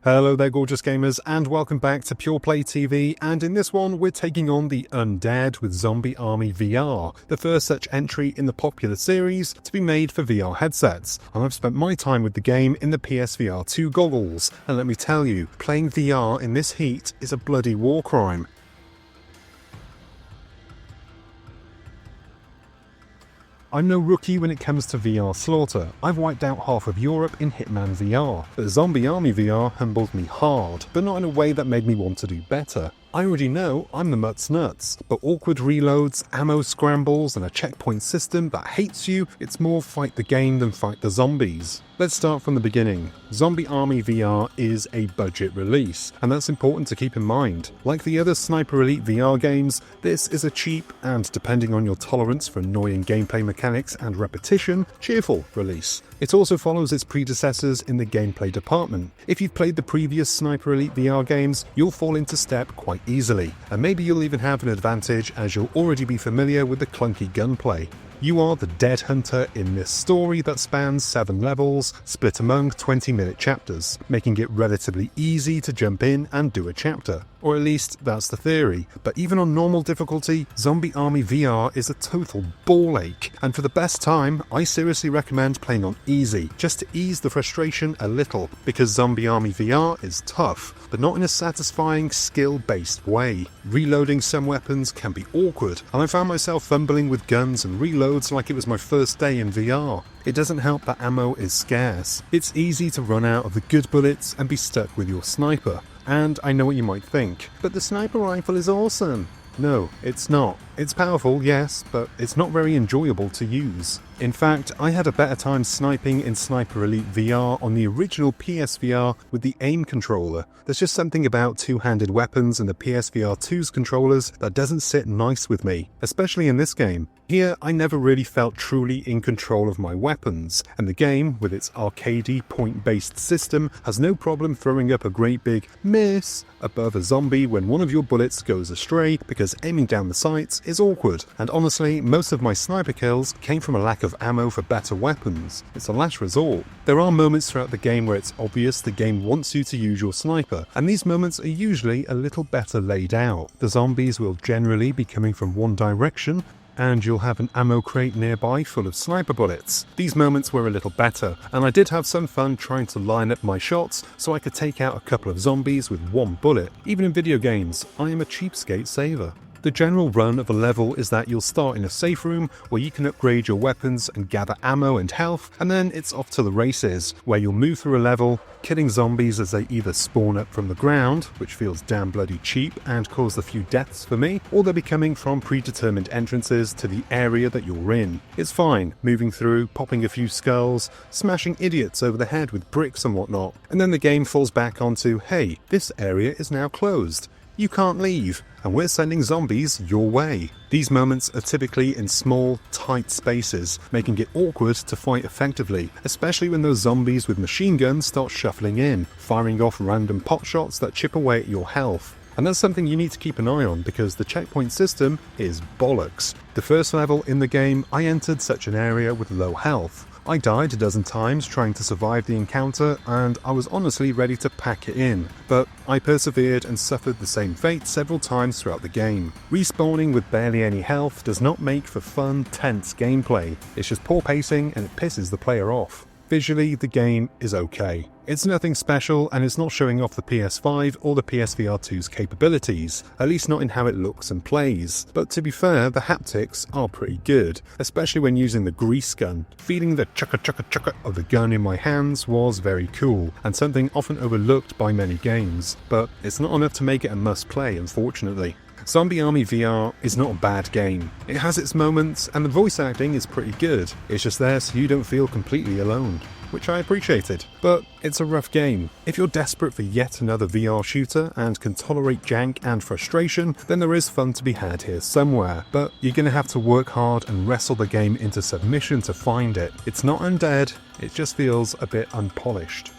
Hello there gorgeous gamers and welcome back to Pure Play TV, and in this one we're taking on the Undead with Zombie Army VR, the first such entry in the popular series to be made for VR headsets, and I've spent my time with the game in the PSVR 2 goggles, and let me tell you, playing VR in this heat is a bloody war crime. I'm no rookie when it comes to VR slaughter. I've wiped out half of Europe in Hitman VR, but Zombie Army VR humbled me hard, but not in a way that made me want to do better. I already know I'm the mutt's nuts, but awkward reloads, ammo scrambles, and a checkpoint system that hates you, it's more fight the game than fight the zombies. Let's start from the beginning. Zombie Army VR is a budget release, and that's important to keep in mind. Like the other Sniper Elite VR games, this is a cheap and, depending on your tolerance for annoying gameplay mechanics and repetition, cheerful release. It also follows its predecessors in the gameplay department. If you've played the previous Sniper Elite VR games, you'll fall into step quite easily, and maybe you'll even have an advantage as you'll already be familiar with the clunky gunplay. You are the Dead Hunter in this story that spans 7 levels, split among 20-minute chapters, making it relatively easy to jump in and do a chapter. Or at least that's the theory. But even on normal difficulty, Zombie Army VR is a total ball ache, and for the best time, I seriously recommend playing on easy, just to ease the frustration a little, because Zombie Army VR is tough, but not in a satisfying, skill-based way. Reloading some weapons can be awkward, and I found myself fumbling with guns and reloads like it was my first day in VR. It doesn't help that ammo is scarce. It's easy to run out of the good bullets and be stuck with your sniper. And I know what you might think, but the sniper rifle is awesome. No, it's not. It's powerful, yes, but it's not very enjoyable to use. In fact, I had a better time sniping in Sniper Elite VR on the original PSVR with the aim controller. There's just something about two-handed weapons and the PSVR 2's controllers that doesn't sit nice with me, especially in this game. Here, I never really felt truly in control of my weapons, and the game, with its arcadey, point-based system, has no problem throwing up a great big miss above a zombie when one of your bullets goes astray, because aiming down the sights is awkward, and honestly, most of my sniper kills came from a lack of ammo for better weapons. It's a last resort. There are moments throughout the game where it's obvious the game wants you to use your sniper, and these moments are usually a little better laid out. The zombies will generally be coming from one direction, and you'll have an ammo crate nearby full of sniper bullets. These moments were a little better, and I did have some fun trying to line up my shots so I could take out a couple of zombies with one bullet. Even in video games, I am a cheapskate saver. The general run of a level is that you'll start in a safe room where you can upgrade your weapons and gather ammo and health, and then it's off to the races, where you'll move through a level, killing zombies as they either spawn up from the ground, which feels damn bloody cheap and caused a few deaths for me, or they'll be coming from predetermined entrances to the area that you're in. It's fine, moving through, popping a few skulls, smashing idiots over the head with bricks and whatnot, and then the game falls back onto, hey, this area is now closed. You can't leave, and we're sending zombies your way. These moments are typically in small, tight spaces, making it awkward to fight effectively, especially when those zombies with machine guns start shuffling in, firing off random pot shots that chip away at your health. And that's something you need to keep an eye on, because the checkpoint system is bollocks. The first level in the game, I entered such an area with low health. I died a dozen times trying to survive the encounter, and I was honestly ready to pack it in, but I persevered and suffered the same fate several times throughout the game. Respawning with barely any health does not make for fun, tense gameplay. It's just poor pacing and it pisses the player off. Visually, the game is okay. It's nothing special, and it's not showing off the PS5 or the PSVR 2's capabilities, at least not in how it looks and plays. But to be fair, the haptics are pretty good, especially when using the grease gun. Feeling the chugga chugga chugga of the gun in my hands was very cool, and something often overlooked by many games, but it's not enough to make it a must-play, unfortunately. Zombie Army VR is not a bad game. It has its moments, and the voice acting is pretty good. It's just there so you don't feel completely alone, which I appreciated. But it's a rough game. If you're desperate for yet another VR shooter and can tolerate jank and frustration, then there is fun to be had here somewhere. But you're going to have to work hard and wrestle the game into submission to find it. It's not undead, it just feels a bit unpolished.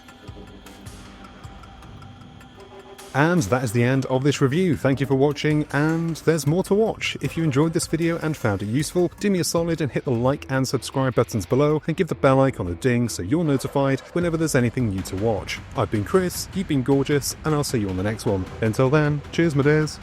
And that is the end of this review. Thank you for watching, and there's more to watch. If you enjoyed this video and found it useful, do me a solid and hit the like and subscribe buttons below, and give the bell icon a ding so you're notified whenever there's anything new to watch. I've been Chris, you've been gorgeous, and I'll see you on the next one. Until then, cheers my dears.